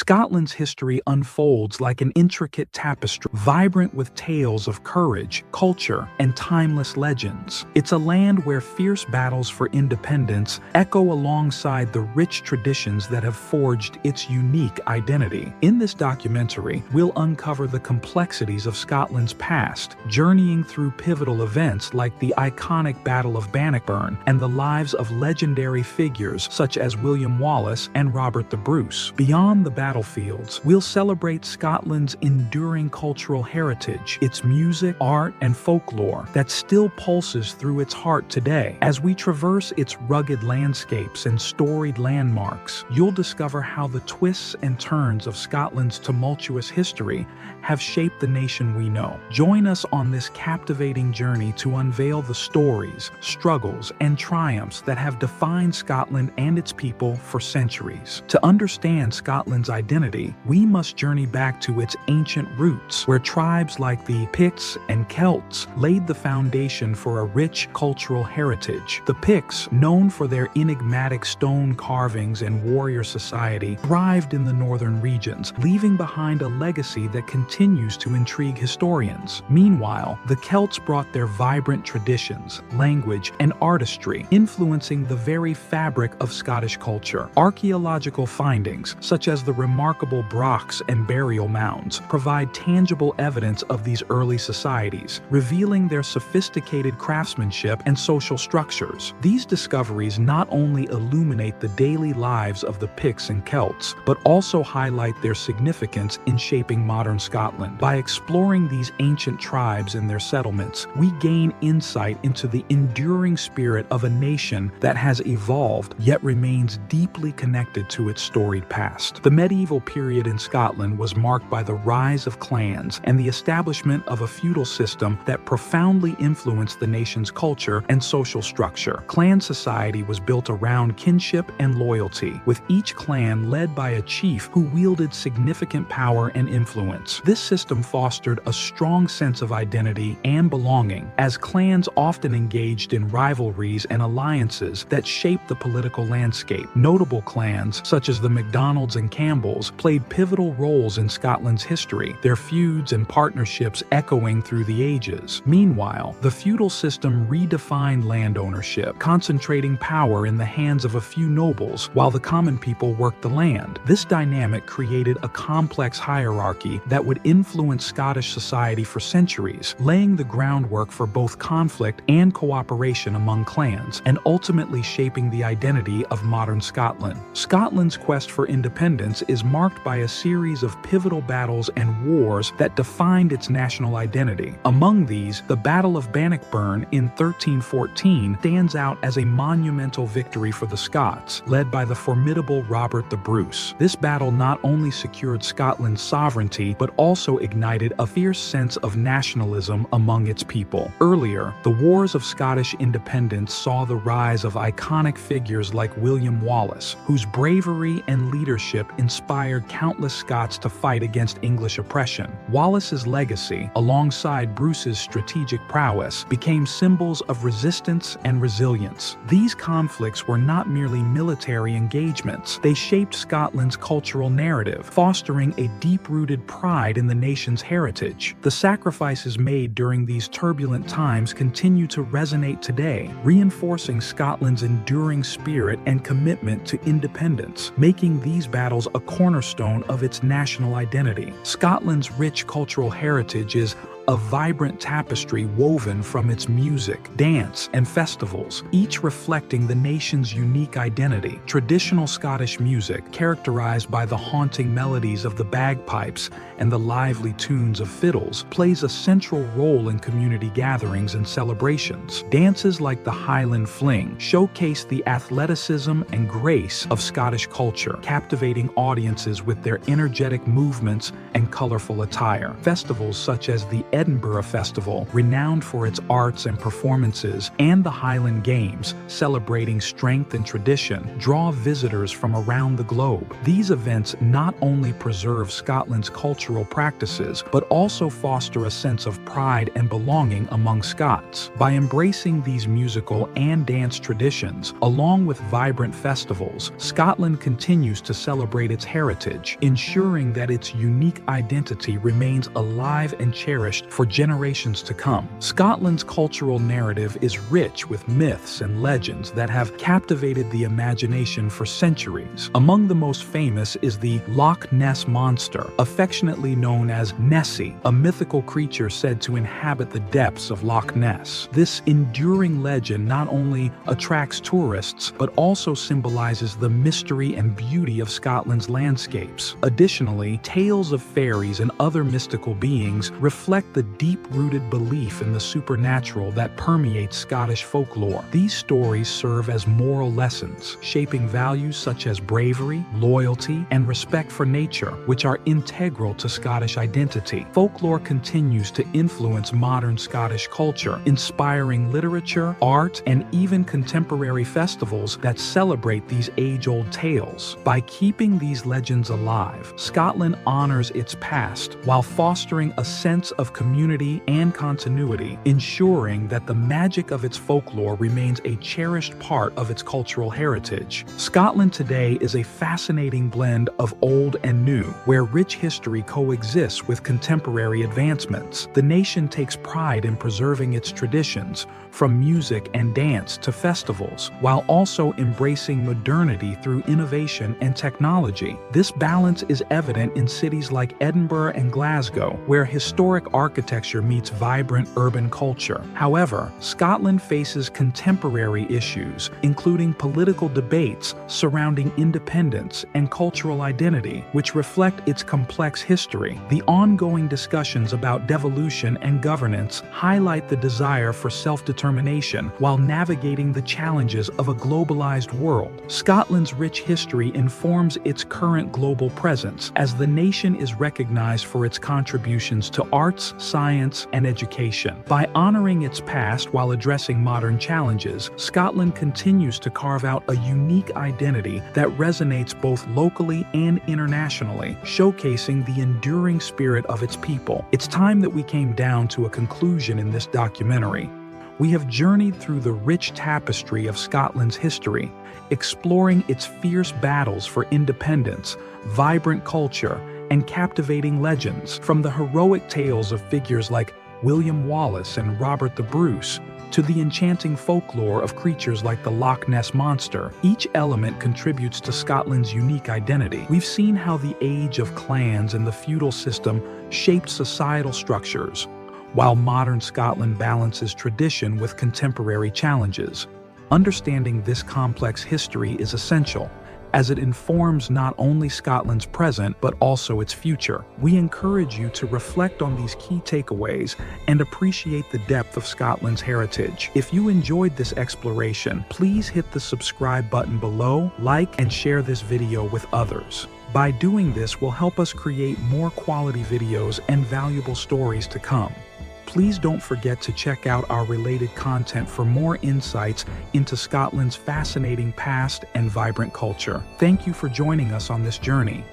Scotland's history unfolds like an intricate tapestry, vibrant with tales of courage, culture, and timeless legends. It's a land where fierce battles for independence echo alongside the rich traditions that have forged its unique identity. In this documentary, we'll uncover the complexities of Scotland's past, journeying through pivotal events like the iconic Battle of Bannockburn and the lives of legendary figures such as William Wallace and Robert the Bruce. Beyond the battlefields, we'll celebrate Scotland's enduring cultural heritage, its music, art, and folklore that still pulses through its heart today. As we traverse its rugged landscapes and storied landmarks, you'll discover how the twists and turns of Scotland's tumultuous history have shaped the nation we know. Join us on this captivating journey to unveil the stories, struggles, and triumphs that have defined Scotland and its people for centuries. To understand Scotland's identity, we must journey back to its ancient roots, where tribes like the Picts and Celts laid the foundation for a rich cultural heritage. The Picts, known for their enigmatic stone carvings and warrior society, thrived in the northern regions, leaving behind a legacy that continues to intrigue historians. Meanwhile, the Celts brought their vibrant traditions, language, and artistry, influencing the very fabric of Scottish culture. Archaeological findings, such as the remarkable brochs and burial mounds, provide tangible evidence of these early societies, revealing their sophisticated craftsmanship and social structures. These discoveries not only illuminate the daily lives of the Picts and Celts, but also highlight their significance in shaping modern Scotland. By exploring these ancient tribes and their settlements, we gain insight into the enduring spirit of a nation that has evolved yet remains deeply connected to its storied past. The medieval period in Scotland was marked by the rise of clans and the establishment of a feudal system that profoundly influenced the nation's culture and social structure. Clan society was built around kinship and loyalty, with each clan led by a chief who wielded significant power and influence. This system fostered a strong sense of identity and belonging, as clans often engaged in rivalries and alliances that shaped the political landscape. Notable clans, such as the MacDonalds and Campbells, played pivotal roles in Scotland's history, their feuds and partnerships echoing through the ages. Meanwhile, the feudal system redefined land ownership, concentrating power in the hands of a few nobles while the common people worked the land. This dynamic created a complex hierarchy that would influence Scottish society for centuries, laying the groundwork for both conflict and cooperation among clans, and ultimately shaping the identity of modern Scotland. Scotland's quest for independence is marked by a series of pivotal battles and wars that defined its national identity. Among these, the Battle of Bannockburn in 1314 stands out as a monumental victory for the Scots, led by the formidable Robert the Bruce. This battle not only secured Scotland's sovereignty, but also ignited a fierce sense of nationalism among its people. Earlier, the wars of Scottish independence saw the rise of iconic figures like William Wallace, whose bravery and leadership inspired countless Scots to fight against English oppression. Wallace's legacy, alongside Bruce's strategic prowess, became symbols of resistance and resilience. These conflicts were not merely military engagements. They shaped Scotland's cultural narrative, fostering a deep-rooted pride in the nation's heritage. The sacrifices made during these turbulent times continue to resonate today, reinforcing Scotland's enduring spirit and commitment to independence, making these battles a cornerstone of its national identity. Scotland's rich cultural heritage is a vibrant tapestry woven from its music, dance, and festivals, each reflecting the nation's unique identity. Traditional Scottish music, characterized by the haunting melodies of the bagpipes and the lively tunes of fiddles, plays a central role in community gatherings and celebrations. Dances like the Highland Fling showcase the athleticism and grace of Scottish culture, captivating audiences with their energetic movements and colorful attire. Festivals such as the Edinburgh Festival, renowned for its arts and performances, and the Highland Games, celebrating strength and tradition, draw visitors from around the globe. These events not only preserve Scotland's cultural practices, but also foster a sense of pride and belonging among Scots. By embracing these musical and dance traditions, along with vibrant festivals, Scotland continues to celebrate its heritage, ensuring that its unique identity remains alive and cherished for generations to come. Scotland's cultural narrative is rich with myths and legends that have captivated the imagination for centuries. Among the most famous is the Loch Ness Monster, affectionately known as Nessie, a mythical creature said to inhabit the depths of Loch Ness. This enduring legend not only attracts tourists, but also symbolizes the mystery and beauty of Scotland's landscapes. Additionally, tales of fairies and other mystical beings reflect the deep-rooted belief in the supernatural that permeates Scottish folklore. These stories serve as moral lessons, shaping values such as bravery, loyalty, and respect for nature, which are integral to Scottish identity. Folklore continues to influence modern Scottish culture, inspiring literature, art, and even contemporary festivals that celebrate these age-old tales. By keeping these legends alive, Scotland honors its past while fostering a sense of community and continuity, ensuring that the magic of its folklore remains a cherished part of its cultural heritage. Scotland today is a fascinating blend of old and new, where rich history coexists with contemporary advancements. The nation takes pride in preserving its traditions, from music and dance to festivals, while also embracing modernity through innovation and technology. This balance is evident in cities like Edinburgh and Glasgow, where historic architecture meets vibrant urban culture. However, Scotland faces contemporary issues, including political debates surrounding independence and cultural identity, which reflect its complex history. The ongoing discussions about devolution and governance highlight the desire for self-determination while navigating the challenges of a globalized world. Scotland's rich history informs its current global presence, as the nation is recognized for its contributions to arts, science, and education. By honoring its past while addressing modern challenges, Scotland continues to carve out a unique identity that resonates both locally and internationally, showcasing the enduring spirit of its people. It's time that we came down to a conclusion in this documentary. We have journeyed through the rich tapestry of Scotland's history, exploring its fierce battles for independence, vibrant culture, and captivating legends. From the heroic tales of figures like William Wallace and Robert the Bruce, to the enchanting folklore of creatures like the Loch Ness Monster, each element contributes to Scotland's unique identity. We've seen how the age of clans and the feudal system shaped societal structures, while modern Scotland balances tradition with contemporary challenges. Understanding this complex history is essential, as it informs not only Scotland's present but also its future. We encourage you to reflect on these key takeaways and appreciate the depth of Scotland's heritage. If you enjoyed this exploration, please hit the subscribe button below, like, and share this video with others. By doing this will help us create more quality videos and valuable stories to come. Please don't forget to check out our related content for more insights into Scotland's fascinating past and vibrant culture. Thank you for joining us on this journey.